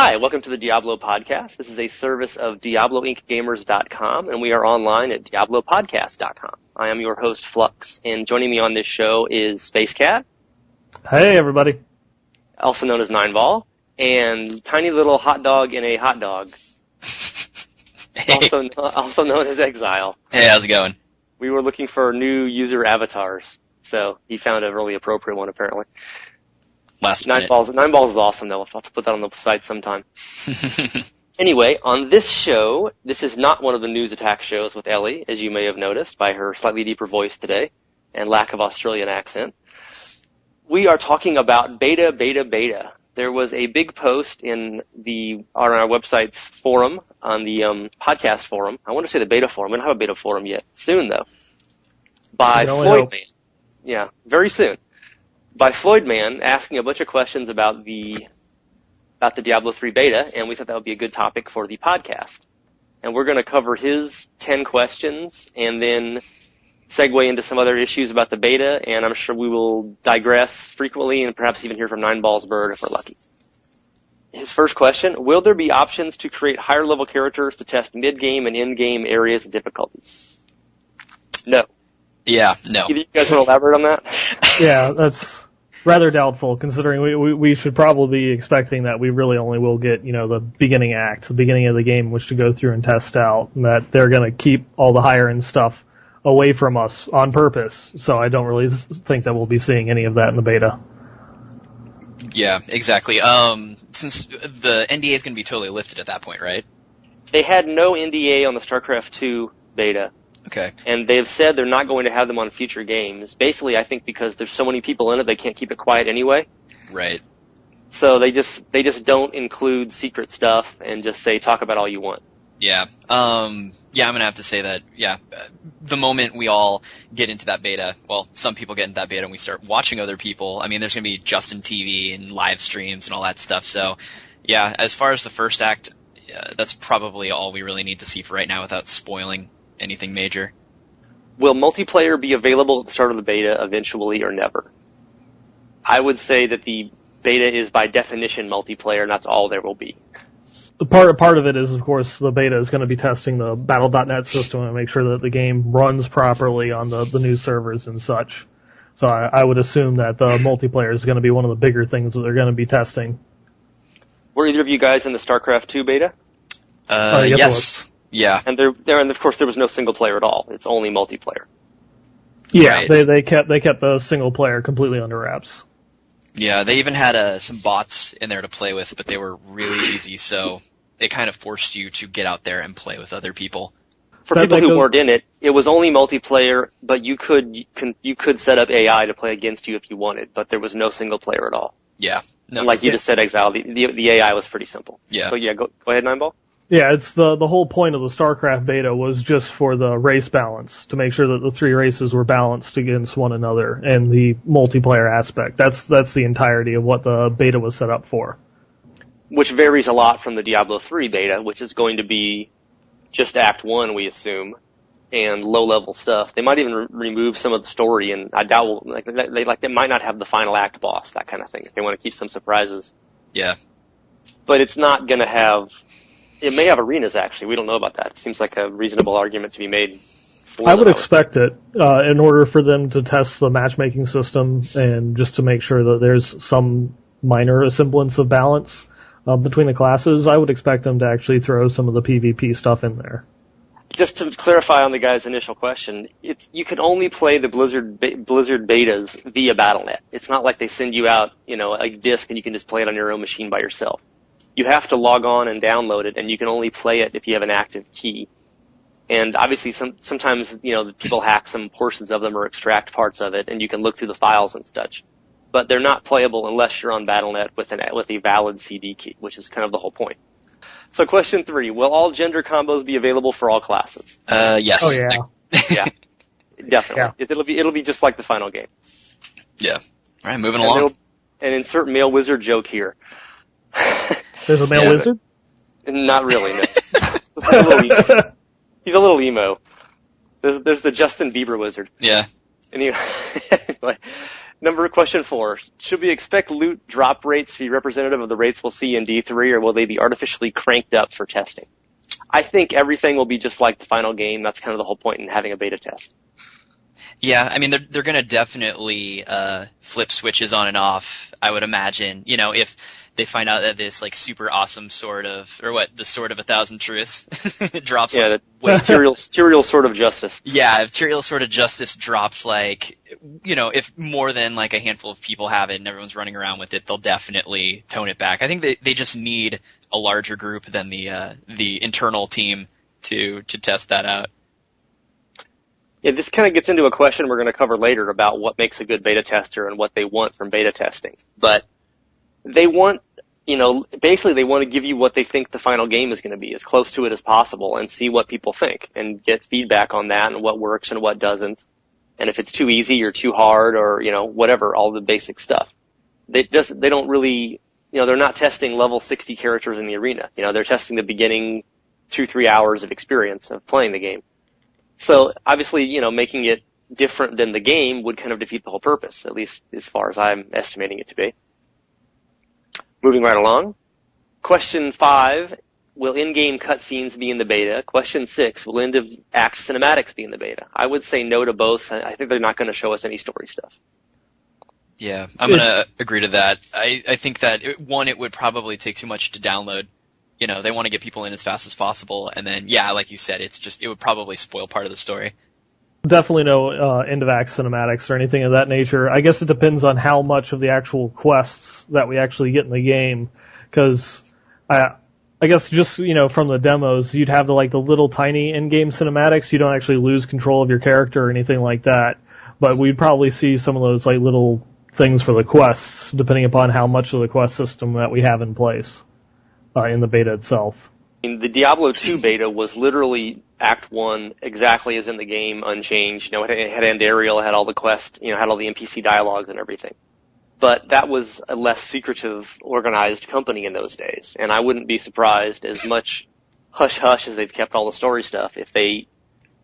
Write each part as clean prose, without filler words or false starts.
Hi, welcome to the Diablo podcast. This is a service of DiabloIncGamers.com, and we are online at DiabloPodcast.com. I am your host, Flux, and joining me on this show is Space Cat. Hey, everybody. Also known as Neinball, and tiny little hot dog in a hot dog. Hey. Also known as Exile. Hey, how's it going? We were looking for new user avatars, so he found a really appropriate one, apparently. Last minute. Nine balls is awesome, though. I'll have to put that on the site sometime. Anyway, on this show, this is not one of the news attack shows with Ellie, as you may have noticed by her slightly deeper voice today and lack of Australian accent. We are talking about beta. There was a big post on our website's forum, on the podcast forum. I want to say the beta forum. We don't have a beta forum yet. Soon, though. By Floyd Man. Yeah, very soon. By Floyd Man asking a bunch of questions about the Diablo 3 beta, and we thought that would be a good topic for the podcast. And we're going to cover his 10 questions and then segue into some other issues about the beta, and I'm sure we will digress frequently and perhaps even hear from Nineball's bird if we're lucky. His first question, will there be options to create higher level characters to test mid-game and in-game areas of difficulty? No. Yeah, no. Either you guys want to elaborate on that? Yeah, that's rather doubtful, considering we should probably be expecting that we really only will get, the beginning act, the beginning of the game, which to go through and test out, and that they're going to keep all the higher-end stuff away from us on purpose. So I don't really think that we'll be seeing any of that in the beta. Yeah, exactly. Since the NDA is going to be totally lifted at that point, right? They had no NDA on the StarCraft 2 beta. Okay. And they've said they're not going to have them on future games. Basically, I think because there's so many people in it, they can't keep it quiet anyway. Right. So they just don't include secret stuff and just say, talk about all you want. Yeah. I'm going to have to say that, the moment we all get into that beta, well, some people get into that beta and we start watching other people, I mean, there's going to be Justin TV and live streams and all that stuff. So, yeah, as far as the first act, that's probably all we really need to see for right now without spoiling anything major. Will multiplayer be available at the start of the beta eventually or never? I would say that the beta is by definition multiplayer, and that's all there will be. Part of it is, of course, the beta is going to be testing the Battle.net system and make sure that the game runs properly on the new servers and such. So I would assume that the multiplayer is going to be one of the bigger things that they're going to be testing. Were either of you guys in the StarCraft 2 beta? Yes. Yeah. And of course there was no single player at all. It's only multiplayer. Yeah, right. They kept the single player completely under wraps. Yeah, they even had some bots in there to play with, but they were really easy, so it kind of forced you to get out there and play with other people. For people who weren't in it, it was only multiplayer, but you could set up AI to play against you if you wanted, but there was no single player at all. Yeah. No. Like you just said, Exile, the AI was pretty simple. Yeah. So yeah, go ahead, Nineball. Yeah, it's the whole point of the StarCraft beta was just for the race balance, to make sure that the three races were balanced against one another, and the multiplayer aspect. That's the entirety of what the beta was set up for. Which varies a lot from the Diablo 3 beta, which is going to be just Act 1, we assume, and low-level stuff. They might even remove some of the story, and I doubt they might not have the final act boss, that kind of thing, if they want to keep some surprises. Yeah. But it's not going to have... It may have arenas, actually. We don't know about that. It seems like a reasonable argument to be made. I would expect it in order for them to test the matchmaking system and just to make sure that there's some minor semblance of balance between the classes. I would expect them to actually throw some of the PvP stuff in there. Just to clarify on the guy's initial question, you can only play the Blizzard betas via Battle.net. It's not like they send you out, a disc and you can just play it on your own machine by yourself. You have to log on and download it, and you can only play it if you have an active key. And obviously, sometimes people hack some portions of them or extract parts of it, and you can look through the files and such. But they're not playable unless you're on Battle.net with a valid CD key, which is kind of the whole point. So, question 3: will all gender combos be available for all classes? Yes. Oh yeah. Yeah, definitely. Yeah. It'll be just like the final game. Yeah. All right, moving along. And insert male wizard joke here. There's a male wizard? Not really, no. He's a little emo. There's the Justin Bieber wizard. Yeah. Anyway, Question 4. Should we expect loot drop rates to be representative of the rates we'll see in D3, or will they be artificially cranked up for testing? I think everything will be just like the final game. That's kind of the whole point in having a beta test. Yeah, I mean, they're going to definitely flip switches on and off, I would imagine. You know, if they find out that this, like, super awesome sword of, or what, the Sword of a Thousand Truths drops, yeah, like, Tyrael Sword of Justice. Yeah, if Tyrael Sword of Justice drops, like, you know, if more than, like, a handful of people have it and everyone's running around with it, they'll definitely tone it back. I think they just need a larger group than the internal team to test that out. Yeah, this kind of gets into a question we're going to cover later about what makes a good beta tester and what they want from beta testing. But they want, you know, basically they want to give you what they think the final game is going to be, as close to it as possible, and see what people think and get feedback on that and what works and what doesn't. And if it's too easy or too hard or, you know, whatever, all the basic stuff. They don't really, you know, they're not testing level 60 characters in the arena. You know, they're testing the beginning 2-3 hours of experience of playing the game. So obviously, you know, making it different than the game would kind of defeat the whole purpose, at least as far as I'm estimating it to be. Moving right along. Question 5, will in-game cutscenes be in the beta? Question 6, will end-of-act cinematics be in the beta? I would say no to both. I think they're not going to show us any story stuff. Yeah, I'm going to agree to that. I think that, it would probably take too much to download. You know, they want to get people in as fast as possible, and then, yeah, like you said, it would probably spoil part of the story. Definitely no end-of-act cinematics or anything of that nature. I guess it depends on how much of the actual quests that we actually get in the game, because I guess just, you know, from the demos, you'd have the little tiny in-game cinematics. You don't actually lose control of your character or anything like that, but we'd probably see some of those little things for the quests, depending upon how much of the quest system that we have in place. In the beta itself. The Diablo 2 beta was literally Act 1 exactly as in the game, unchanged. You know, it had Andariel, it had all the quest, you know, had all the NPC dialogues and everything. But that was a less secretive, organized company in those days, and I wouldn't be surprised, as much hush-hush as they've kept all the story stuff, if they,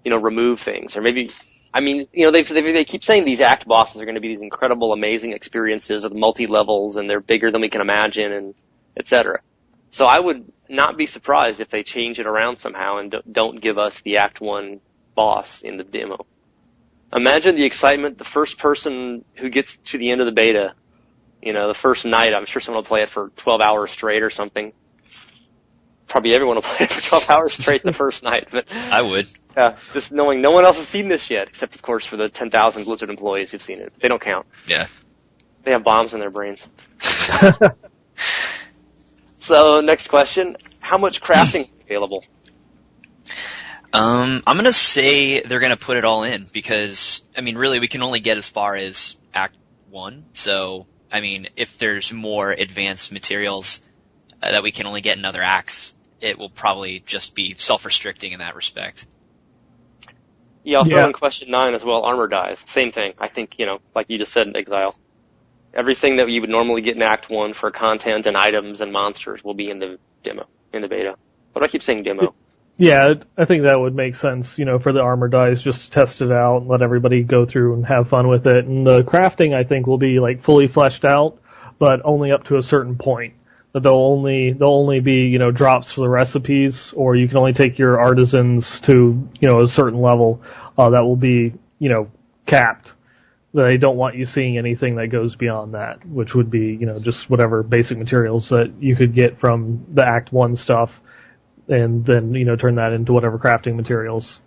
you know, remove things. Or maybe, I mean, you know, they keep saying these Act bosses are going to be these incredible, amazing experiences with multi-levels, and they're bigger than we can imagine, and et cetera. So I would not be surprised if they change it around somehow and don't give us the Act 1 boss in the demo. Imagine the excitement, the first person who gets to the end of the beta, you know, the first night. I'm sure someone will play it for 12 hours straight or something. Probably everyone will play it for 12 hours straight the first night. But, I would. Yeah, just knowing no one else has seen this yet, except, of course, for the 10,000 Blizzard employees who've seen it. They don't count. Yeah. They have bombs in their brains. So, next question. How much crafting is available? I'm going to say they're going to put it all in because, I mean, really, we can only get as far as Act 1. So, I mean, if there's more advanced materials that we can only get in other acts, it will probably just be self-restricting in that respect. Yeah, I'll throw in question 9 as well. Armor dies. Same thing. I think, you know, like you just said in Exile. Everything that you would normally get in Act 1 for content and items and monsters will be in the demo, in the beta. But I keep saying demo. Yeah, I think that would make sense, you know, for the armor dice, just to test it out and let everybody go through and have fun with it. And the crafting, I think, will be, fully fleshed out, but only up to a certain point. That they'll only be, you know, drops for the recipes, or you can only take your artisans to, you know, a certain level that will be, you know, capped. They don't want you seeing anything that goes beyond that, which would be, you know, just whatever basic materials that you could get from the Act 1 stuff, and then, you know, turn that into whatever crafting materials.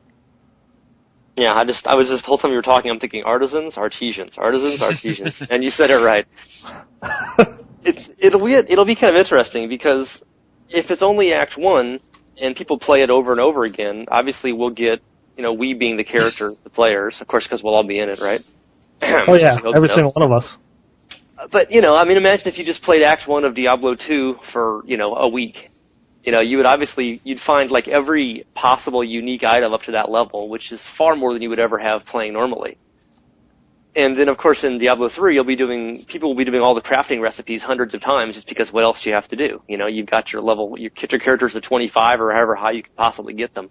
Yeah, I was just the whole time you were talking, I'm thinking artisans, artisans, and you said it right. It'll be kind of interesting, because if it's only Act 1 and people play it over and over again, obviously we'll get, you know, we being the characters, the players, of course, because we'll all be in it, right? Oh yeah, every single one of us. But, you know, I mean, imagine if you just played Act 1 of Diablo 2 for, you know, a week. You know, you'd find every possible unique item up to that level, which is far more than you would ever have playing normally. And then, of course, in Diablo 3, people will be doing all the crafting recipes hundreds of times, just because what else do you have to do? You know, you've got your characters at 25 or however high you can possibly get them.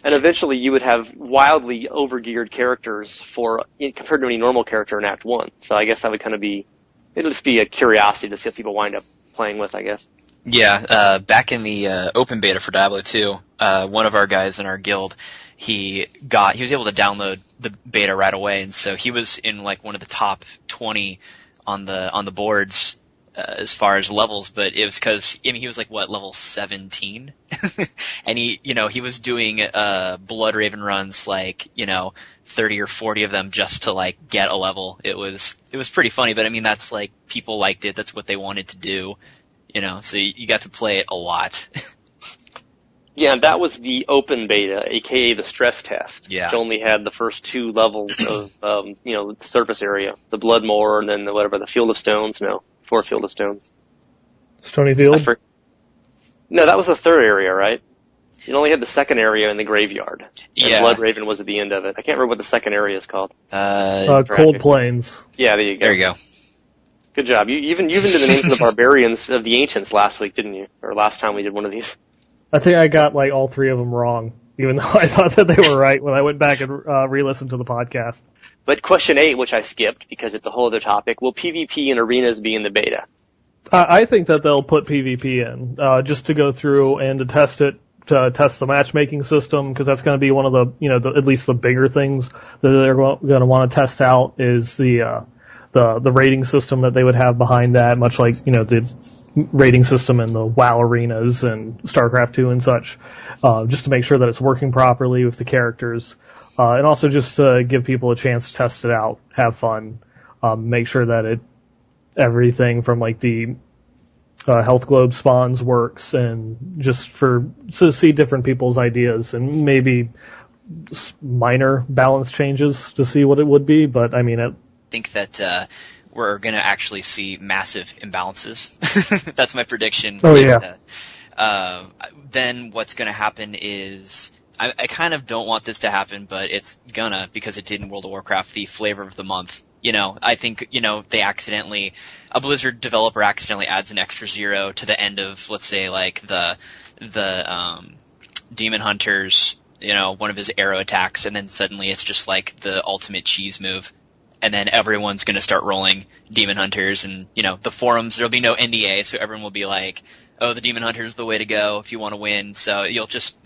And eventually you would have wildly overgeared characters compared to any normal character in Act 1. So I guess that would kind of it'll just be a curiosity to see what people wind up playing with, I guess. Yeah, back in the open beta for Diablo 2, one of our guys in our guild, he was able to download the beta right away, and so he was in like one of the top 20 on the boards as far as levels, but it was because he was like level 17, and he was doing Blood Raven runs 30 or 40 of them just to like get a level. It was pretty funny, but I mean that's like people liked it. That's what they wanted to do, So you got to play it a lot. Yeah, that was the open beta, aka the stress test. Yeah. Which only had the first 2 levels of the surface area, the Bloodmoor, and then the Field of Stones. No, 4 Field of Stones. Stony Field? No, that was the 3rd area, right? You only had the 2nd area in the graveyard. And Blood Raven was at the end of it. I can't remember what the 2nd area is called. Cold Plains. Yeah, there you go. There you go. Good job. You even did the names of the barbarians of the ancients last week, didn't you? Or last time we did one of these. I think I got all 3 of them wrong, even though I thought that they were right when I went back and re-listened to the podcast. But question 8, which I skipped because it's a whole other topic, will PvP and arenas be in the beta? I think that they'll put PvP in, just to go through and to test it, to test the matchmaking system, because that's going to be one of the, at least the bigger things that they're going to want to test out is the rating system that they would have behind that, much like, the rating system in the WoW arenas and StarCraft 2 and such, just to make sure that it's working properly with the characters, and also just to give people a chance to test it out, have fun, make sure that everything from the health globe spawns works, and just to see different people's ideas and maybe minor balance changes to see what it would be, but I mean, I think that we're going to actually see massive imbalances. That's my prediction. Oh, yeah. Then what's going to happen is, I kind of don't want this to happen, but it's gonna, because it did in World of Warcraft, the flavor of the month. I think, a Blizzard developer accidentally adds an extra 0 to the end of, let's say, the Demon Hunter's, one of his arrow attacks, and then suddenly it's just the ultimate cheese move. And then everyone's going to start rolling Demon Hunters, and, the forums, there'll be no NDA, so everyone will be like, oh, the Demon Hunter is the way to go if you want to win. So you'll just,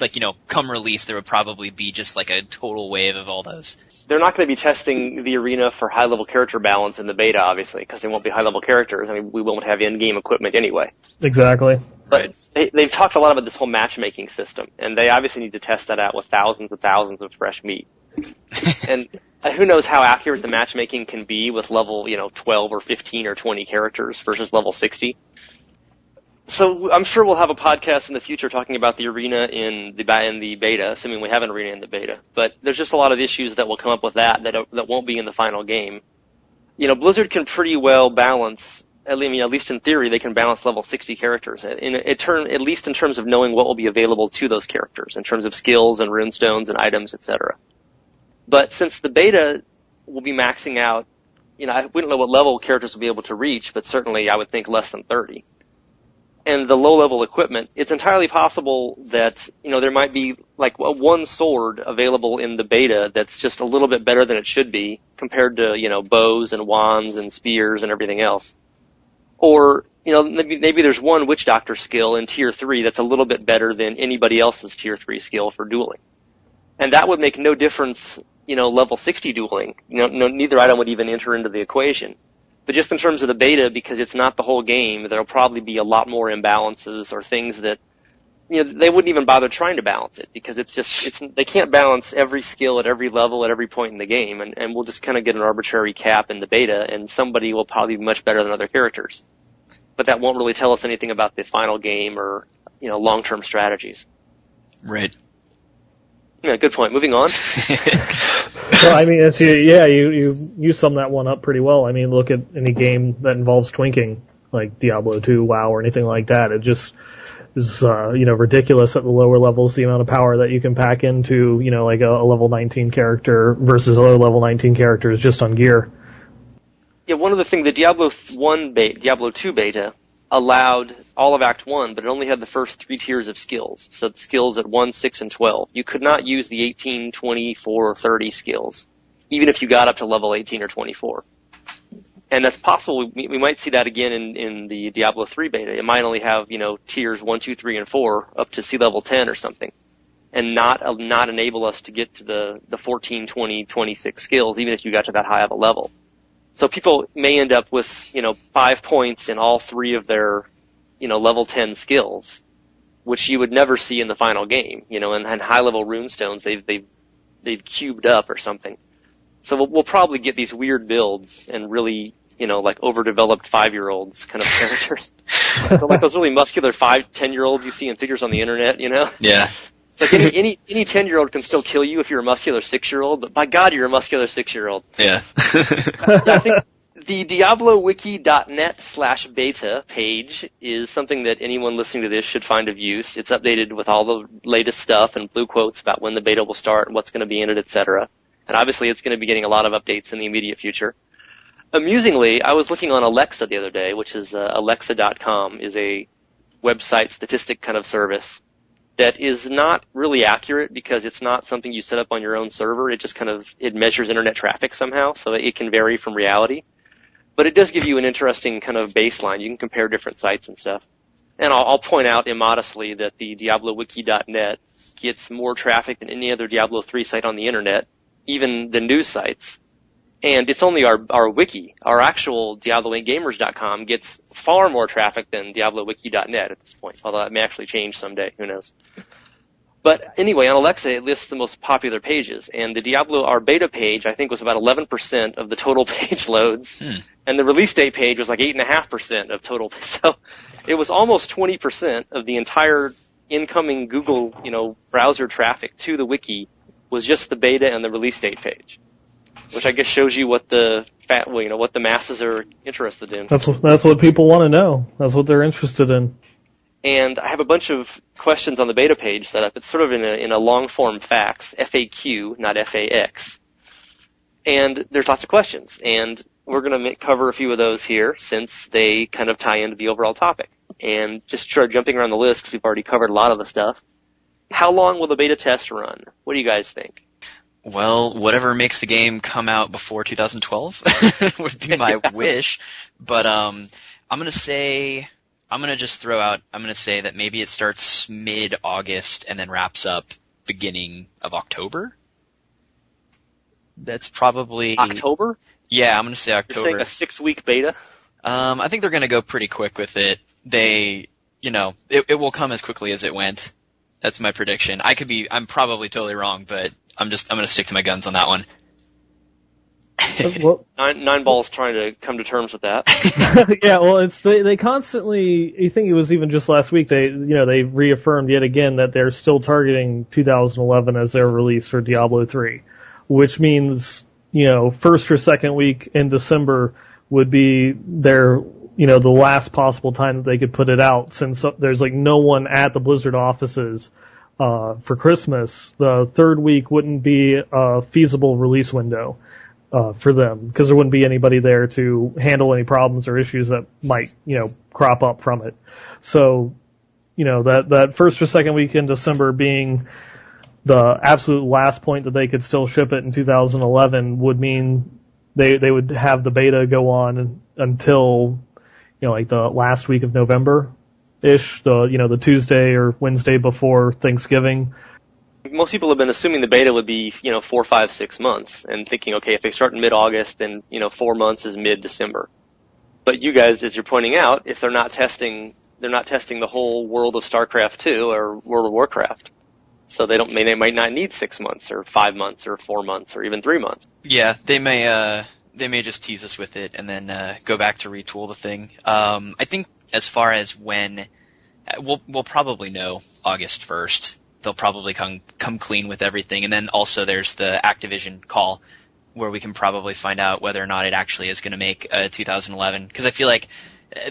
come release, there would probably be just, a total wave of all those. They're not going to be testing the arena for high-level character balance in the beta, obviously, because they won't be high-level characters. I mean, we won't have in-game equipment anyway. Exactly. But they've talked a lot about this whole matchmaking system, and they obviously need to test that out with thousands and thousands of fresh meat. And who knows how accurate the matchmaking can be with level, 12 or 15 or 20 characters versus level 60. So I'm sure we'll have a podcast in the future talking about the arena in the beta, assuming we have an arena in the beta. But there's just a lot of issues that will come up with that won't be in the final game. Blizzard can pretty well balance, at least in theory, they can balance level 60 characters, at least in terms of knowing what will be available to those characters, in terms of skills and runestones and items, etc. But since the beta will be maxing out, we don't know what level characters will be able to reach, but certainly I would think less than 30. And the low-level equipment, it's entirely possible that, there might be one sword available in the beta that's just a little bit better than it should be compared to, bows and wands and spears and everything else. Or, maybe there's one witch doctor skill in tier 3 that's a little bit better than anybody else's tier 3 skill for dueling. And that would make no difference, level 60 dueling. Neither item would even enter into the equation. But just in terms of the beta, because it's not the whole game, there'll probably be a lot more imbalances or things that, they wouldn't even bother trying to balance it, because they can't balance every skill at every level at every point in the game, and we'll just kind of get an arbitrary cap in the beta, and somebody will probably be much better than other characters. But that won't really tell us anything about the final game or, long-term strategies. Right. Yeah, good point. Moving on. Well, I mean, you sum that one up pretty well. I mean, look at any game that involves twinking, like Diablo 2, WoW, or anything like that. It just is, ridiculous at the lower levels, the amount of power that you can pack into, a level 19 character versus other level 19 characters just on gear. Yeah, one of the things, the Diablo 2 beta, allowed all of Act 1, but it only had the first 3 tiers of skills. So the skills at 1, 6, and 12. You could not use the 18, 24, 30 skills, even if you got up to level 18 or 24. And that's possible. We might see that again in the Diablo 3 beta. It might only have, tiers 1, 2, 3, and 4 up to sea level 10 or something, and not enable us to get to the 14, 20, 26 skills, even if you got to that high of a level. So people may end up with, 5 points in all 3 of their, level 10 skills, which you would never see in the final game, and high level runestones they've cubed up or something. So we'll probably get these weird builds and really, like overdeveloped 5-year-olds kind of characters. So like those really muscular 5, 10-year-olds you see in figures on the internet, Yeah. It's like any 10-year-old can still kill you if you're a muscular 6-year-old, but by God, you're a muscular 6-year-old. Yeah. I think the DiabloWiki.net/beta page is something that anyone listening to this should find of use. It's updated with all the latest stuff and blue quotes about when the beta will start and what's going to be in it, etc. And obviously, it's going to be getting a lot of updates in the immediate future. Amusingly, I was looking on Alexa the other day, which is Alexa.com, is a website statistic kind of service that is not really accurate because it's not something you set up on your own server. It just it measures internet traffic somehow, so it can vary from reality. But it does give you an interesting kind of baseline. You can compare different sites and stuff. And I'll point out immodestly that the DiabloWiki.net gets more traffic than any other Diablo 3 site on the internet, even the news sites. And it's only our wiki. Our actual DiabloIncGamers.com gets far more traffic than DiabloWiki.net at this point, although that may actually change someday. Who knows? But anyway, on Alexa, it lists the most popular pages. And the our beta page, I think, was about 11% of the total page loads. And the release date page was like 8.5% of total. So it was almost 20% of the entire incoming Google, browser traffic to the wiki was just the beta and the release date page, which I guess shows you what what the masses are interested in. That's what people want to know. That's what they're interested in. And I have a bunch of questions on the beta page set up. It's sort of in a long form fax, FAQ, not FAX. And there's lots of questions, and we're going to cover a few of those here since they kind of tie into the overall topic. And just start jumping around the list because we've already covered a lot of the stuff. How long will the beta test run? What do you guys think? Well, whatever makes the game come out before 2012 would be my wish. But I'm going to say that maybe it starts mid-August and then wraps up beginning of October. That's probably... October? Yeah, I'm going to say October. You're saying a 6-week beta? I think they're going to go pretty quick with it. It will come as quickly as it went. That's my prediction. I'm probably totally wrong, but I'm going to stick to my guns on that one. Well, Neinball's trying to come to terms with that. Yeah, well, they constantly. I think it was even just last week. They reaffirmed yet again that they're still targeting 2011 as their release for Diablo 3, which means first or second week in December would be their the last possible time that they could put it out, since there's no one at the Blizzard offices for Christmas. The third week wouldn't be a feasible release window for them, because there wouldn't be anybody there to handle any problems or issues that might crop up from it. So that first or second week in December being the absolute last point that they could still ship it in 2011 would mean they would have the beta go on until the last week of November-ish, the Tuesday or Wednesday before Thanksgiving. Most people have been assuming the beta would be 4, 5, 6 months, and thinking, okay, if they start in mid-August, then 4 months is mid-December. But you guys, as you're pointing out, if they're not testing the whole world of StarCraft 2 or World of Warcraft. So they might not need 6 months or 5 months or 4 months or even 3 months. Yeah, they may just tease us with it and then go back to retool the thing. I think as far as when, we'll probably know August 1st. They'll probably come clean with everything. And then also there's the Activision call where we can probably find out whether or not it actually is going to make 2011. Because I feel like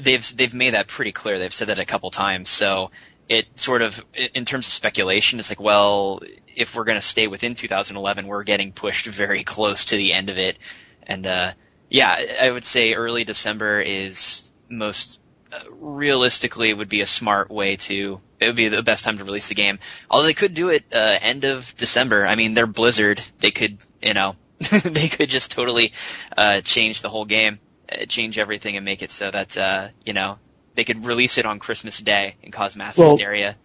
they've made that pretty clear. They've said that a couple times. So it sort of, in terms of speculation, it's like, well, if we're going to stay within 2011, we're getting pushed very close to the end of it. And I would say early December is most realistically would be a smart way to. It would be the best time to release the game. Although they could do it end of December. I mean, they're Blizzard. They could, they could just totally change the whole game, change everything, and make it so that they could release it on Christmas Day and cause mass hysteria.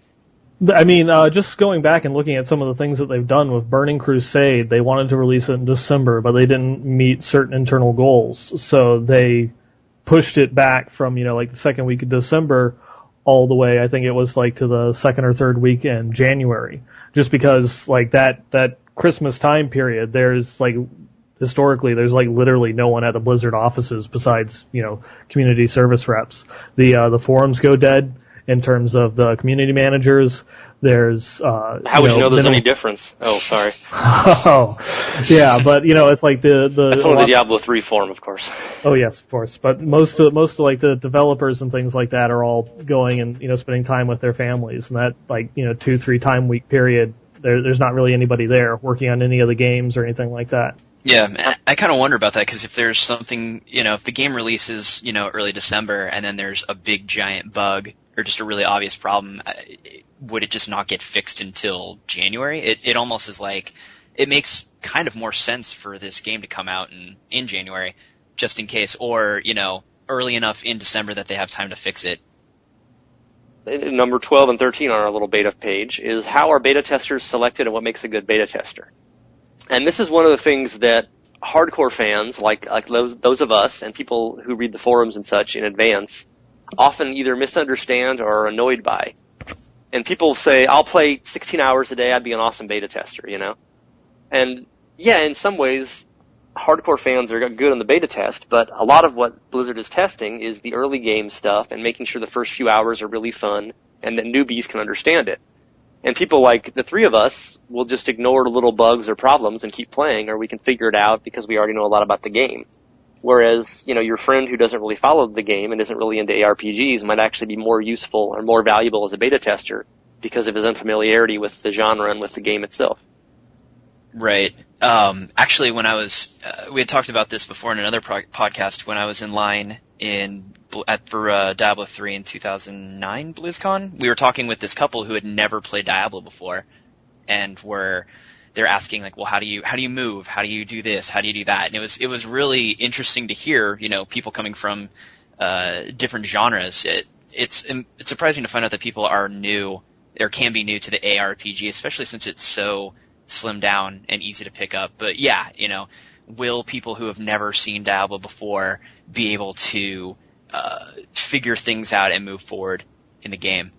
I mean, just going back and looking at some of the things that they've done with Burning Crusade, they wanted to release it in December, but they didn't meet certain internal goals, so they pushed it back from, like the second week of December all the way, I think it was like to the second or third week in January. Just because, like, that Christmas time period, historically, there's literally no one at the Blizzard offices besides, community service reps. The forums go dead in terms of the community managers. There's how would you know there's any difference? Oh, sorry. Oh, yeah, but it's like the that's only the Diablo 3 forum, of course. Oh yes, of course. But most of like the developers and things like that are all going and spending time with their families, and that 2-3 time week period, there's not really anybody there working on any of the games or anything like that. Yeah, I kind of wonder about that, because if there's something, if the game releases, early December, and then there's a big giant bug or just a really obvious problem, would it just not get fixed until January? It almost is like, it makes kind of more sense for this game to come out in January, just in case, or, early enough in December that they have time to fix it. Number 12 and 13 on our little beta page is how are beta testers selected and what makes a good beta tester. And this is one of the things that hardcore fans, like those of us and people who read the forums and such in advance, often either misunderstand or are annoyed by. And people say, I'll play 16 hours a day, I'd be an awesome beta tester, And yeah, in some ways, hardcore fans are good on the beta test, but a lot of what Blizzard is testing is the early game stuff and making sure the first few hours are really fun and that newbies can understand it. And people like the three of us will just ignore the little bugs or problems and keep playing, or we can figure it out because we already know a lot about the game. Whereas, your friend who doesn't really follow the game and isn't really into ARPGs might actually be more useful or more valuable as a beta tester because of his unfamiliarity with the genre and with the game itself. Right. Actually, when I was, we had talked about this before in another podcast, when I was in line for Diablo 3 in 2009 BlizzCon, we were talking with this couple who had never played Diablo before, and they're asking, like, well, how do you move? How do you do this? How do you do that? And it was really interesting to hear, people coming from different genres. It's surprising to find out that people are new, or can be new to the ARPG, especially since it's so slimmed down and easy to pick up. But yeah, will people who have never seen Diablo before be able to figure things out and move forward in the game?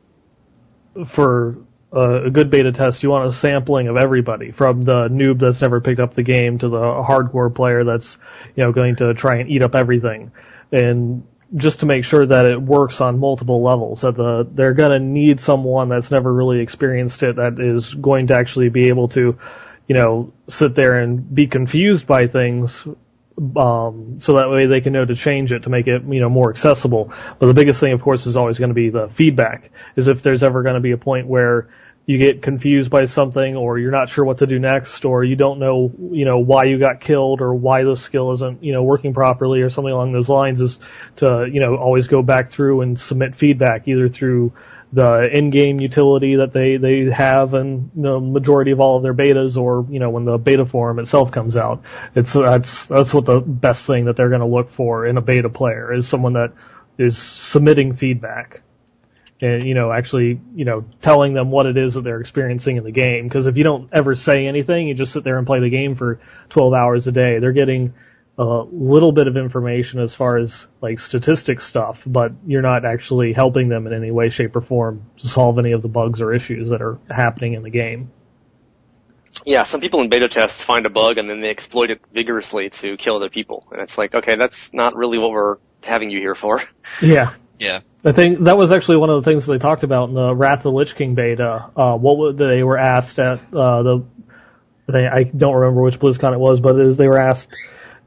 For a good beta test, you want a sampling of everybody, from the noob that's never picked up the game to the hardcore player that's going to try and eat up everything, and just to make sure that it works on multiple levels. That they're going to need someone that's never really experienced it, that is going to actually be able to sit there and be confused by things, so that way they can know to change it to make it more accessible. But the biggest thing, of course, is always going to be the feedback. Is if there's ever going to be a point where you get confused by something, or you're not sure what to do next, or you don't know why you got killed, or why the skill isn't working properly, or something along those lines, is to always go back through and submit feedback, either through the in-game utility that they have in the majority of all of their betas, or when the beta forum itself comes out. That's what the best thing that they're going to look for in a beta player is someone that is submitting feedback and actually telling them what it is that they're experiencing in the game. Because if you don't ever say anything, you just sit there and play the game for 12 hours a day, they're getting a little bit of information as far as like statistics stuff, but you're not actually helping them in any way, shape, or form to solve any of the bugs or issues that are happening in the game. Yeah, some people in beta tests find a bug and then they exploit it vigorously to kill other people. And it's like, okay, that's not really what we're having you here for. Yeah. Yeah. I think that was actually one of the things they talked about in the Wrath of the Lich King beta. They were asked at I don't remember which BlizzCon it was, but they were asked,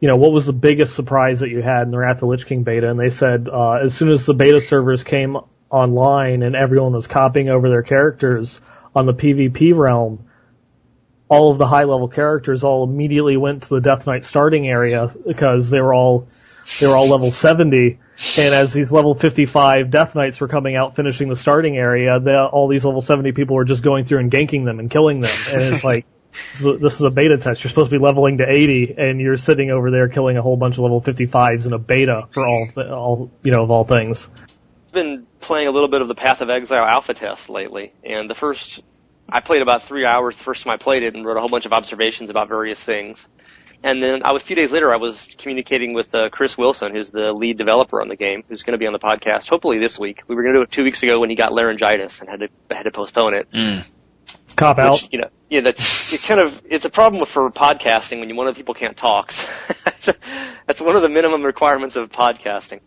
what was the biggest surprise that you had in the Wrath of the Lich King beta? And they said, as soon as the beta servers came online and everyone was copying over their characters on the PvP realm, all of the high-level characters all immediately went to the Death Knight starting area because they were all they were all level 70. And as these level 55 Death Knights were coming out, finishing the starting area, all these level 70 people were just going through and ganking them and killing them. And it's like, this is a beta test. You're supposed to be leveling to 80, and you're sitting over there killing a whole bunch of level 55s in a beta for all of all things. I've been playing a little bit of the Path of Exile alpha test lately, and I played about 3 hours the first time I played it and wrote a whole bunch of observations about various things. And then a few days later, I was communicating with Chris Wilson, who's the lead developer on the game, who's going to be on the podcast hopefully this week. We were going to do it 2 weeks ago when he got laryngitis and had to postpone it. Cop out. Which, it's a problem for podcasting when one of the people can't talk. That's one of the minimum requirements of podcasting.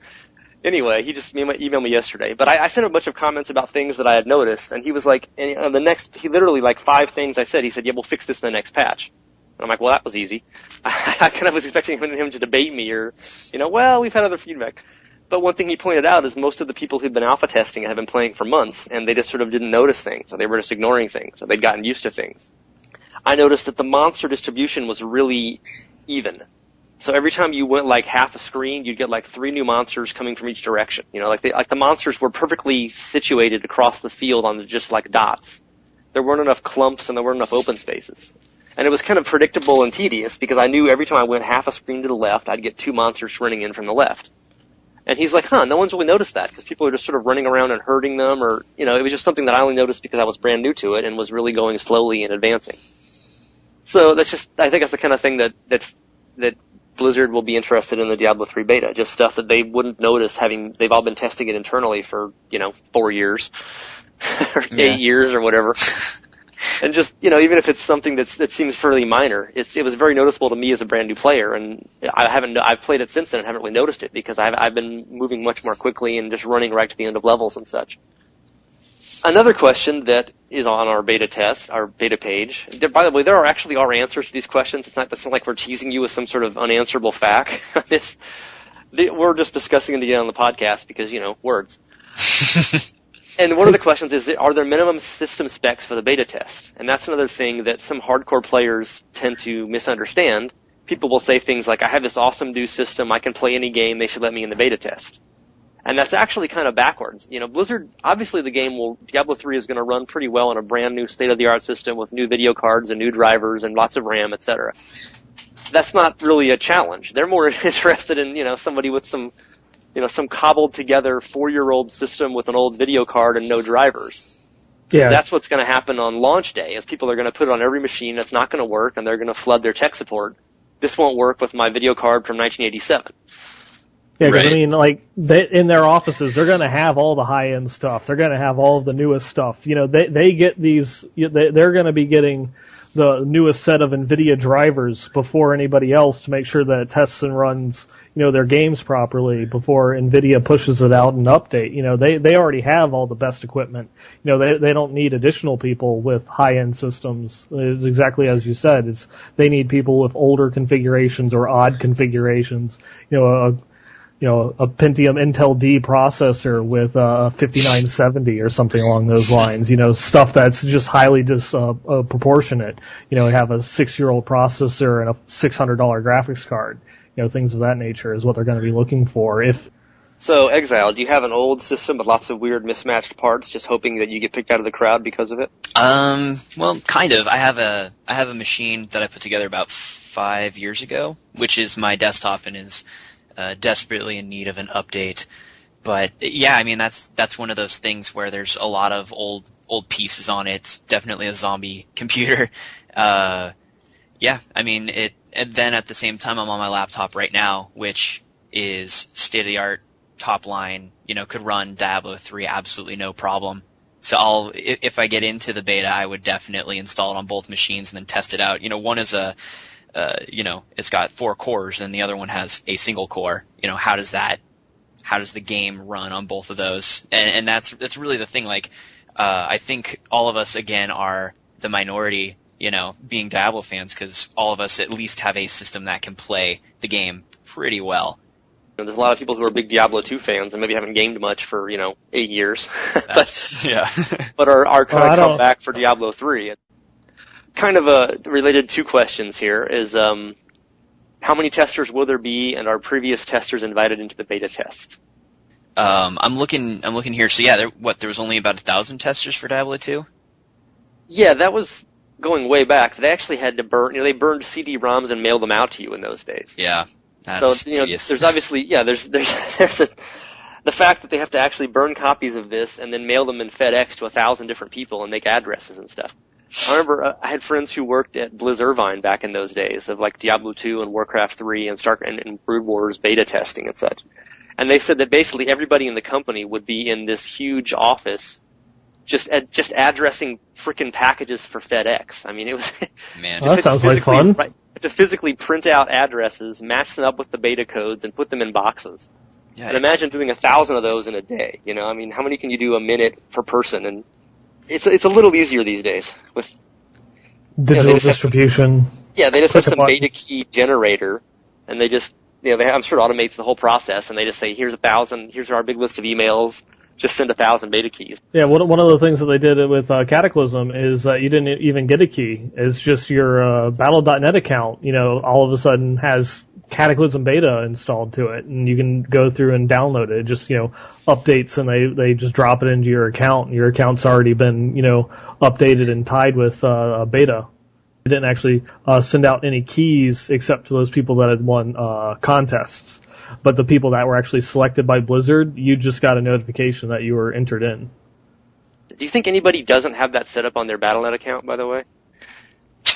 Anyway, he just emailed me yesterday, but I sent a bunch of comments about things that I had noticed, and he was like, he literally like 5 things I said, he said, yeah, we'll fix this in the next patch. And I'm like, well, that was easy. I kind of was expecting him to debate me or, well, we've had other feedback. But one thing he pointed out is most of the people who've been alpha testing it have been playing for months, and they just sort of didn't notice things, or they were just ignoring things, or they'd gotten used to things. I noticed that the monster distribution was really even. So every time you went like half a screen, you'd get like 3 new monsters coming from each direction. Like the monsters were perfectly situated across the field on just like dots. There weren't enough clumps and there weren't enough open spaces. And it was kind of predictable and tedious because I knew every time I went half a screen to the left, I'd get 2 monsters running in from the left. And he's like, no one's really noticed that because people are just sort of running around and hurting them or, it was just something that I only noticed because I was brand new to it and was really going slowly and advancing. So I think that's the kind of thing that Blizzard will be interested in the Diablo 3 beta, just stuff that they wouldn't notice they've all been testing it internally for, 4 years or 8 years or whatever. And just, even if it's something that seems fairly minor, it was very noticeable to me as a brand new player, and I've played it since then and haven't really noticed it because I've been moving much more quickly and just running right to the end of levels and such. Another question that is on our beta test, our beta page. By the way, there are answers to these questions. It's not like we're teasing you with some sort of unanswerable fact. We're just discussing it again on the podcast because, words. And one of the questions is, are there minimum system specs for the beta test? And that's another thing that some hardcore players tend to misunderstand. People will say things like, I have this awesome new system, I can play any game, they should let me in the beta test. And that's actually kind of backwards. Blizzard, obviously Diablo 3 is going to run pretty well on a brand new state-of-the-art system with new video cards and new drivers and lots of RAM, etc. That's not really a challenge. They're more interested in, somebody with some cobbled together 4-year-old system with an old video card and no drivers. Yeah. That's what's going to happen on launch day, is people are going to put it on every machine that's not going to work, and they're going to flood their tech support. This won't work with my video card from 1987. Yeah, because in their offices, they're going to have all the high-end stuff. They're going to have all of the newest stuff. They get these. They're going to be getting the newest set of NVIDIA drivers before anybody else to make sure that it tests and runs their games properly before NVIDIA pushes it out and update. They already have all the best equipment. They don't need additional people with high-end systems. It's exactly as you said. They need people with older configurations or odd configurations. A Pentium Intel D processor with a 5970 or something along those lines. Stuff that's just highly disproportionate. Have a 6-year-old processor and a $600 graphics card. Things of that nature is what they're going to be looking for. So, Exile, do you have an old system with lots of weird mismatched parts, just hoping that you get picked out of the crowd because of it? Well, kind of. I have a machine that I put together about 5 years ago, which is my desktop and is desperately in need of an update. But yeah, that's one of those things where there's a lot of old pieces on it. It's definitely a zombie computer. And then at the same time, I'm on my laptop right now, which is state-of-the-art, top line, could run Diablo 3 absolutely no problem. So if I get into the beta, I would definitely install it on both machines and then test it out. One is it's got 4 cores and the other one has a single core. How does the game run on both of those? And that's really the thing. I think all of us, again, are the minority, being Diablo fans, because all of us at least have a system that can play the game pretty well. There's a lot of people who are big Diablo 2 fans and maybe haven't gamed much for, 8 years. But are kind of come back for Diablo 3. Kind of related 2 questions here is, how many testers will there be, and are previous testers invited into the beta test? I'm looking here. So yeah, there was only about 1,000 testers for Diablo 2? Yeah, that was going way back. They actually had to burn, they burned CD-ROMs and mailed them out to you in those days. Yeah, that's tedious. There's obviously, there's the fact that they have to actually burn copies of this and then mail them in FedEx to 1,000 different people and make addresses and stuff. I remember I had friends who worked at Blizz Irvine back in those days of like Diablo 2 and Warcraft 3 and Brood Wars beta testing and such. And they said that basically everybody in the company would be in this huge office just addressing frickin' packages for FedEx. I mean, it was man. Well, that sounds like fun. Right, to physically print out addresses, match them up with the beta codes, and put them in boxes. Yeah, and imagine doing 1,000 of those in a day. You know, I mean, how many can you do a minute per person? And it's a little easier these days with digital distribution. They just have some beta key generator, and they just I'm sure it automates the whole process, and they just say, here's 1,000, here's our big list of emails, just send 1,000 beta keys. Yeah, one of the things that they did with Cataclysm is you didn't even get a key. It's just your Battle.net account, all of a sudden has Cataclysm beta installed to it, and you can go through and download it. It just, updates, and they just drop it into your account, and your account's already been, updated and tied with beta. They didn't actually send out any keys except to those people that had won contests. But the people that were actually selected by Blizzard, you just got a notification that you were entered in. Do you think anybody doesn't have that set up on their Battle.net account, by the way?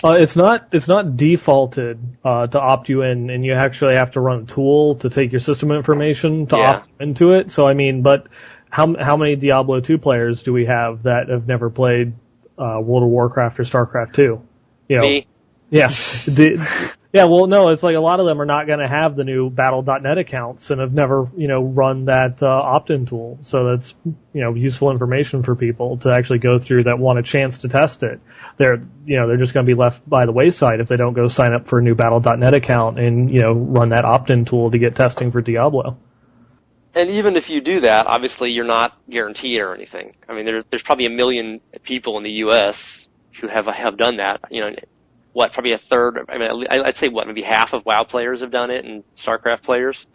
It's not defaulted to opt you in, and you actually have to run a tool to take your system information to opt into it. So, I mean, but how many Diablo 2 players do we have that have never played World of Warcraft or StarCraft 2? Me. Yeah. Well, no, it's like a lot of them are not going to have the new Battle.net accounts and have never, run that opt-in tool. So that's, useful information for people to actually go through that want a chance to test it. They're just going to be left by the wayside if they don't go sign up for a new Battle.net account and, run that opt-in tool to get testing for Diablo. And even if you do that, obviously you're not guaranteed or anything. I mean, there's probably 1 million people in the U.S. who have done that. Probably a third. I mean, I'd say maybe half of WoW players have done it, and StarCraft players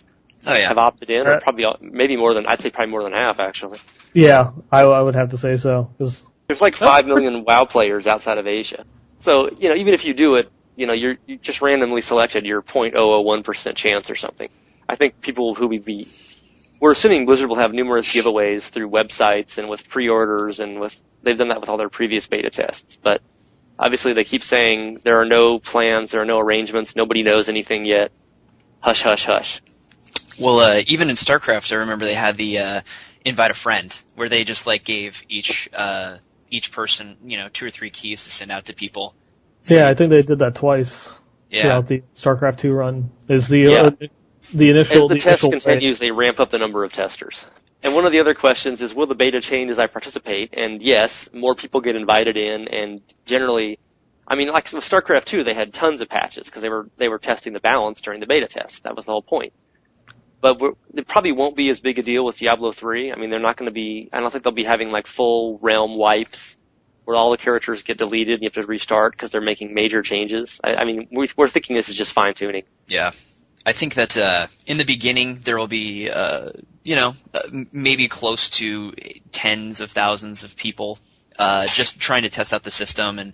have opted in, or probably maybe more than. I'd say probably more than half, actually. Yeah, I would have to say so. There's like 5 million WoW players outside of Asia. So even if you do it, you just randomly selected your 0.001% chance or something. I think people we're assuming Blizzard will have numerous giveaways through websites and with pre-orders, and they've done that with all their previous beta tests, but. Obviously, they keep saying there are no plans, there are no arrangements, nobody knows anything yet. Hush, hush, hush. Well, even in StarCraft, I remember they had the invite a friend, where they just gave each person 2 or 3 keys to send out to people. So I think they did that twice throughout the StarCraft 2 run. The initial. As the test continues, they ramp up the number of testers. And one of the other questions is, will the beta change as I participate? And yes, more people get invited in, and generally, I mean, like with StarCraft 2, they had tons of patches because they were testing the balance during the beta test. That was the whole point. But it probably won't be as big a deal with Diablo 3. I mean, they're not going to be. I don't think they'll be having full realm wipes where all the characters get deleted and you have to restart because they're making major changes. I mean, we're thinking this is just fine tuning. Yeah. I think that in the beginning there will be, maybe close to tens of thousands of people just trying to test out the system and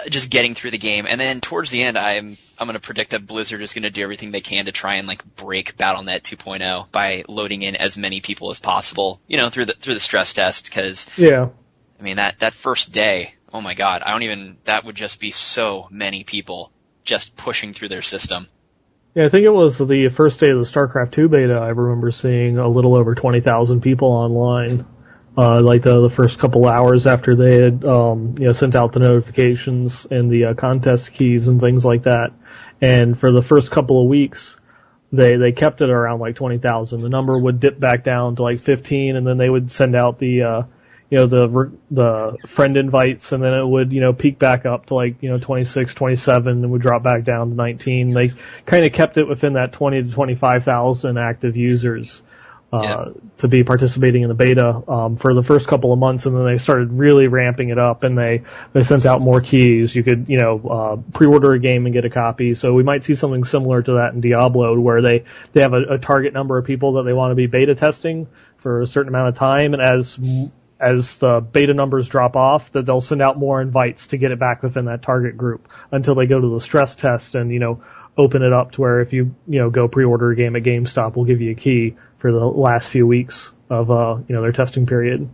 just getting through the game. And then towards the end, I'm going to predict that Blizzard is going to do everything they can to try and break Battle.net 2.0 by loading in as many people as possible, through the stress test. Because I mean that first day, oh my God, that would just be so many people just pushing through their system. Yeah, I think it was the first day of the StarCraft 2 beta. I remember seeing a little over 20,000 people online. The first couple hours after they had, sent out the notifications and the contest keys and things like that. And for the first couple of weeks, they kept it around 20,000. The number would dip back down to 15, and then they would send out the friend invites, and then it would, peak back up to 26, 27, and would drop back down to 19. They kind of kept it within that 20 to 25,000 active users to be participating in the beta for the first couple of months, and then they started really ramping it up, and they sent out more keys. You could pre-order a game and get a copy. So we might see something similar to that in Diablo, where they have a target number of people that they want to be beta testing for a certain amount of time, and as the beta numbers drop off, that they'll send out more invites to get it back within that target group until they go to the stress test and open it up to where if you go pre-order a game at GameStop, we'll give you a key for the last few weeks of their testing period.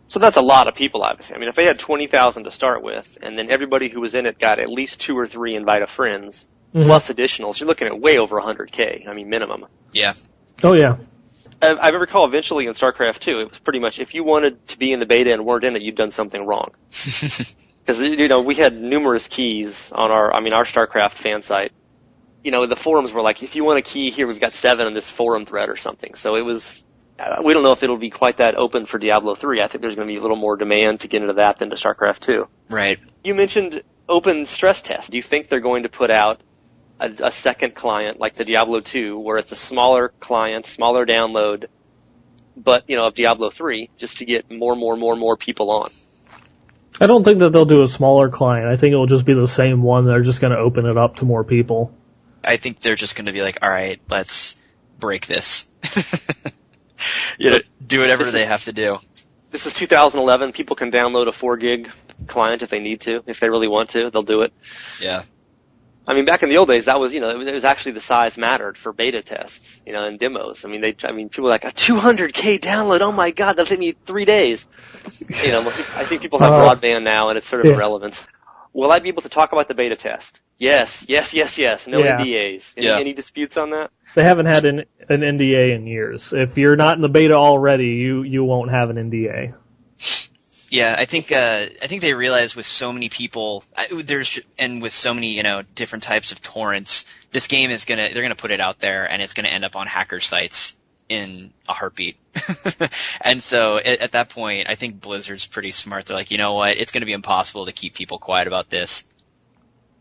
So that's a lot of people, obviously. I mean, if they had 20,000 to start with, and then everybody who was in it got at least 2 or 3 invite a friends, plus additionals, you're looking at way over 100K. I mean, minimum. Yeah. Oh yeah. I recall eventually in StarCraft 2, it was pretty much if you wanted to be in the beta and weren't in it, you'd done something wrong. Because we had numerous keys on our StarCraft fan site. The forums were like, if you want a key here, we've got 7 on this forum thread or something. So it was, we don't know if it'll be quite that open for Diablo 3. I think there's going to be a little more demand to get into that than to StarCraft 2. Right. You mentioned open stress test. Do you think they're going to put out a second client like the Diablo 2, where it's a smaller client, smaller download, but, of Diablo 3, just to get more people on? I don't think that they'll do a smaller client. I think it'll just be the same one. They're just going to open it up to more people. I think they're just going to be like, all right, let's break this. Do whatever they have to do. This is 2011. People can download a 4 gig client if they need to. If they really want to, they'll do it. Yeah. I mean, back in the old days, that was, it was actually the size mattered for beta tests, and demos. I mean, people were like, a 200K download, oh my god, that'll take me 3 days. I think people have broadband now, and it's sort of irrelevant. Will I be able to talk about the beta test? Yes. No NDAs. Any disputes on that? They haven't had an NDA in years. If you're not in the beta already, you won't have an NDA. Yeah, I think they realize with so many people, and with so many different types of torrents, this game they're gonna put it out there, and it's gonna end up on hacker sites in a heartbeat. And so at that point, I think Blizzard's pretty smart. They're like, you know what, it's gonna be impossible to keep people quiet about this.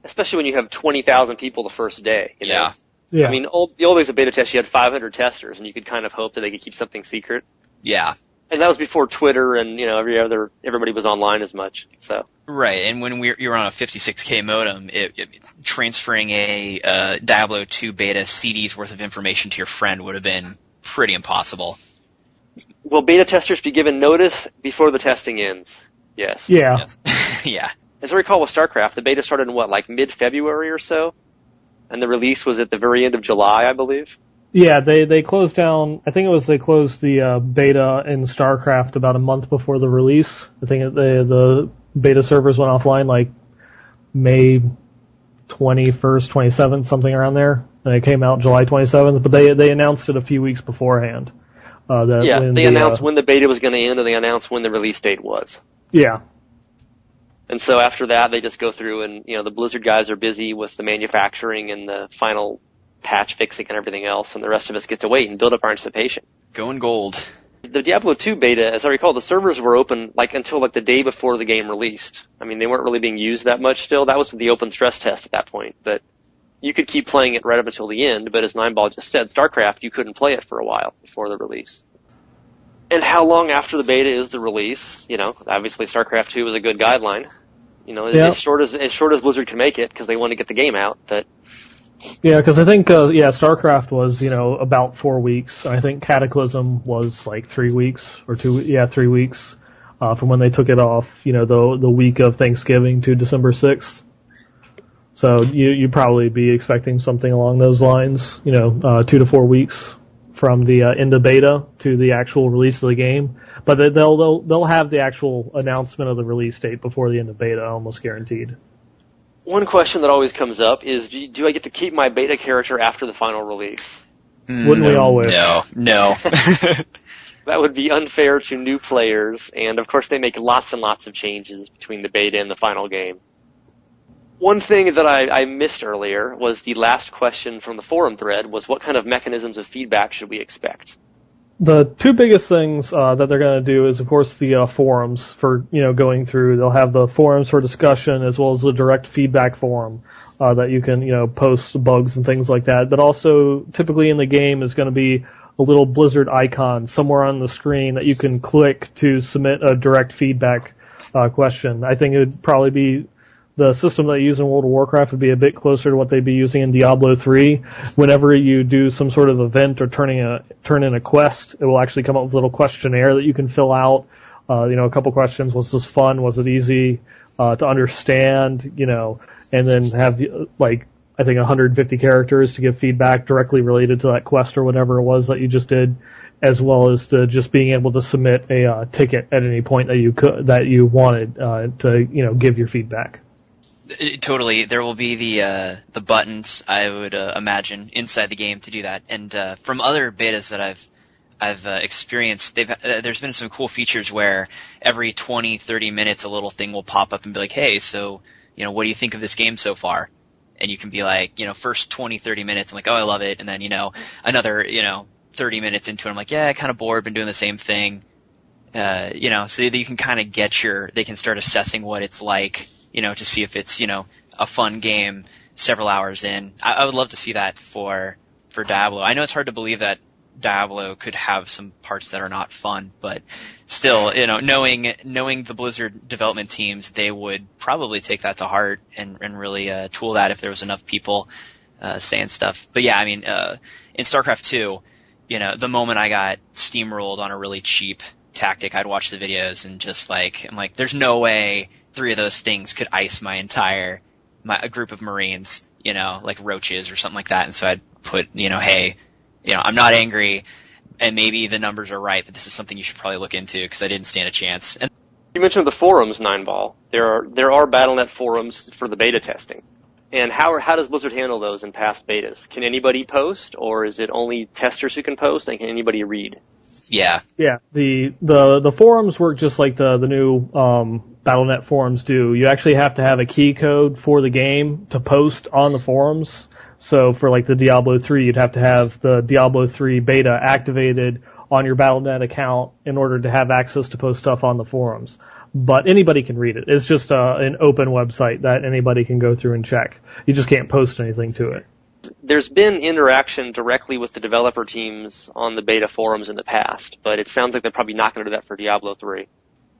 Especially when you have 20,000 people the first day. Yeah. Yeah. I mean, the old days of beta tests, you had 500 testers, and you could kind of hope that they could keep something secret. Yeah. And that was before Twitter and, everybody was online as much, so. Right, and when you were on a 56K modem, transferring a Diablo 2 beta CD's worth of information to your friend would have been pretty impossible. Will beta testers be given notice before the testing ends? Yes. Yeah. Yes. Yeah. As I recall with StarCraft, the beta started in mid-February or so? And the release was at the very end of July, I believe? Yeah, they closed down, I think they closed the beta in StarCraft about a month before the release. I think the beta servers went offline May 21st, 27th, something around there. And it came out July 27th, but they announced it a few weeks beforehand. They announced when the beta was going to end, and they announced when the release date was. Yeah. And so after that, they just go through and, the Blizzard guys are busy with the manufacturing and the final patch fixing and everything else, and the rest of us get to wait and build up our anticipation. Going gold. The Diablo 2 beta, as I recall, the servers were open until the day before the game released. I mean, they weren't really being used that much still. That was the open stress test at that point. But you could keep playing it right up until the end, but as Neinball just said, StarCraft, you couldn't play it for a while before the release. And how long after the beta is the release? Obviously StarCraft 2 was a good guideline. As short as Blizzard can make it, because they want to get the game out, but... Yeah, because I think, StarCraft was, about 4 weeks. I think Cataclysm was 3 weeks, or 3 weeks, from when they took it off, the week of Thanksgiving to December 6th. So you'd probably be expecting something along those lines, 2 to 4 weeks from the end of beta to the actual release of the game. But they'll have the actual announcement of the release date before the end of beta, almost guaranteed. One question that always comes up is, do I get to keep my beta character after the final release? Wouldn't we all wish? No. That would be unfair to new players, and of course they make lots and lots of changes between the beta and the final game. One thing that I missed earlier was the last question from the forum thread was, what kind of mechanisms of feedback should we expect? The two biggest things that they're going to do is, of course, the forums for going through. They'll have the forums for discussion as well as the direct feedback forum that you can post bugs and things like that. But also, typically in the game is going to be a little Blizzard icon somewhere on the screen that you can click to submit a direct feedback question. I think it would probably be the system that you use in World of Warcraft would be a bit closer to what they'd be using in Diablo 3. Whenever you do some sort of event or turn in a quest, it will actually come up with a little questionnaire that you can fill out. A couple questions. Was this fun? Was it easy to understand? And then have I think 150 characters to give feedback directly related to that quest or whatever it was that you just did, as well as to just being able to submit a ticket at any point that you wanted to give your feedback. Totally. There will be the buttons, I would imagine, inside the game to do that. And from other betas that I've experienced, there's been some cool features where every 20, 30 minutes a little thing will pop up and be like, hey, so, what do you think of this game so far? And you can be like, first 20, 30 minutes, I'm like, oh, I love it. And then, another, 30 minutes into it, I'm like, yeah, kind of bored, been doing the same thing. So that you can kind of they can start assessing what it's like, to see if it's, a fun game several hours in. I would love to see that for Diablo. I know it's hard to believe that Diablo could have some parts that are not fun, but still, knowing the Blizzard development teams, they would probably take that to heart and really tool that if there was enough people saying stuff. But yeah, in StarCraft 2, the moment I got steamrolled on a really cheap tactic, I'd watch the videos and just I'm like, there's no way 3 of those things could ice a group of Marines, like roaches or something like that. And so I'd put, hey, I'm not angry, and maybe the numbers are right, but this is something you should probably look into because I didn't stand a chance. And you mentioned the forums, Neinball. There are Battle.net forums for the beta testing. And how does Blizzard handle those in past betas? Can anybody post, or is it only testers who can post, and can anybody read? Yeah. Yeah, the forums work just like the new Battle.net forums do. You actually have to have a key code for the game to post on the forums. So for the Diablo 3, you'd have to have the Diablo 3 beta activated on your Battle.net account in order to have access to post stuff on the forums. But anybody can read it. It's just an open website that anybody can go through and check. You just can't post anything to it. There's been interaction directly with the developer teams on the beta forums in the past, but it sounds like they're probably not going to do that for Diablo 3.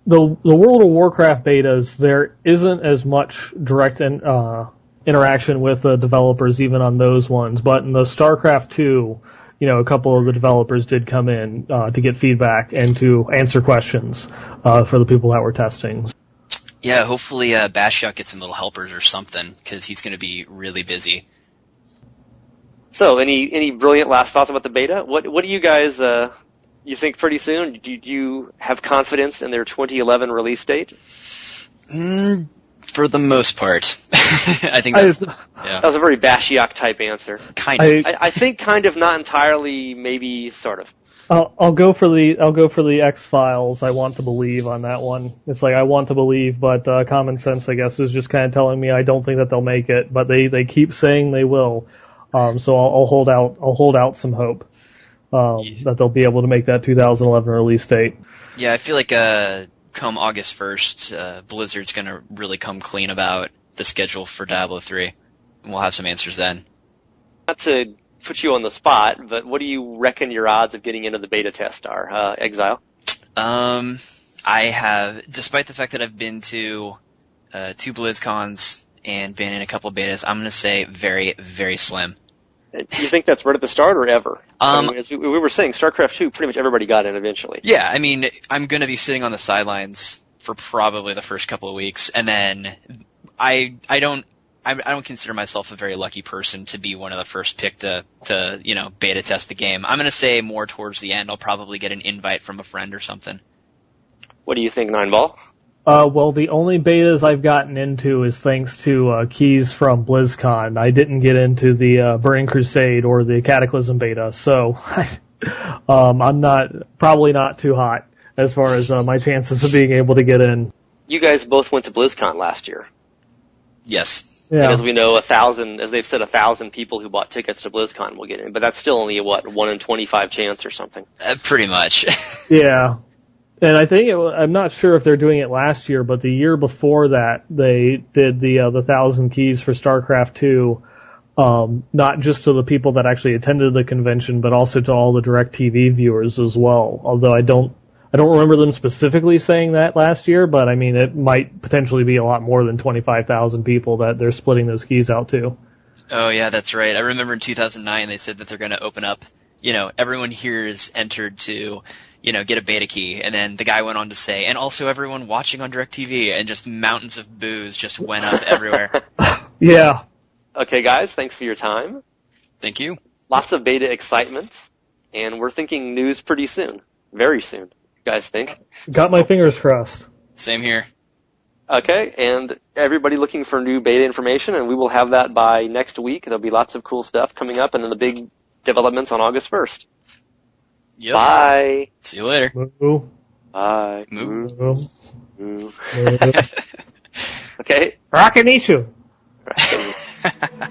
The World of Warcraft betas, there isn't as much direct interaction with the developers even on those ones, but in the StarCraft 2, a couple of the developers did come in to get feedback and to answer questions for the people that were testing. Yeah, hopefully Bashiok gets some little helpers or something, because he's going to be really busy. So, any brilliant last thoughts about the beta? What do you guys you think pretty soon? Do you have confidence in their 2011 release date? For the most part. I think that was a very Bashiok type answer. Kind of. I think kind of, not entirely, maybe sort of. I'll go for the X-Files. I want to believe on that one. It's I want to believe, but common sense, I guess, is just kind of telling me I don't think that they'll make it, but they keep saying they will. So I'll hold out some hope that they'll be able to make that 2011 release date. Yeah, I feel like come August 1st, Blizzard's going to really come clean about the schedule for Diablo 3, and we'll have some answers then. Not to put you on the spot, but what do you reckon your odds of getting into the beta test are, Exile? I have, despite the fact that I've been to 2 BlizzCons and been in a couple of betas, I'm going to say very, very slim. Do you think that's right at the start or ever? As we were saying, StarCraft 2, pretty much everybody got in eventually. Yeah, I'm going to be sitting on the sidelines for probably the first couple of weeks, and then I don't consider myself a very lucky person to be one of the first picked to beta test the game. I'm going to say more towards the end. I'll probably get an invite from a friend or something. What do you think, Neinball? Well, the only betas I've gotten into is thanks to keys from BlizzCon. I didn't get into the Burning Crusade or the Cataclysm beta, so I'm probably not too hot as far as my chances of being able to get in. You guys both went to BlizzCon last year. Yes. Yeah. And as we know, 1,000, as they've said, 1,000 people who bought tickets to BlizzCon will get in, but that's still only a 1 in 25 chance or something. Pretty much. Yeah. And I think I'm not sure if they're doing it last year, but the year before that, they did the 1,000 keys for StarCraft 2 not just to the people that actually attended the convention, but also to all the DirecTV viewers as well. Although I don't remember them specifically saying that last year, but I mean, it might potentially be a lot more than 25,000 people that they're splitting those keys out to. Oh yeah, that's right. I remember in 2009 they said that they're going to open up, everyone here is entered to, get a beta key, and then the guy went on to say, and also everyone watching on DirecTV, and just mountains of boos just went up everywhere. Yeah. Okay, guys, thanks for your time. Thank you. Lots of beta excitement, and we're thinking news pretty soon. Very soon. You guys think? Got my fingers crossed. Same here. Okay, and everybody looking for new beta information, and we will have that by next week. There'll be lots of cool stuff coming up, and then the big developments on August 1st. Yep. Bye. See you later. Moo. Bye. Moo. Moo. Moo. Okay. Rockin' Ishu. Right.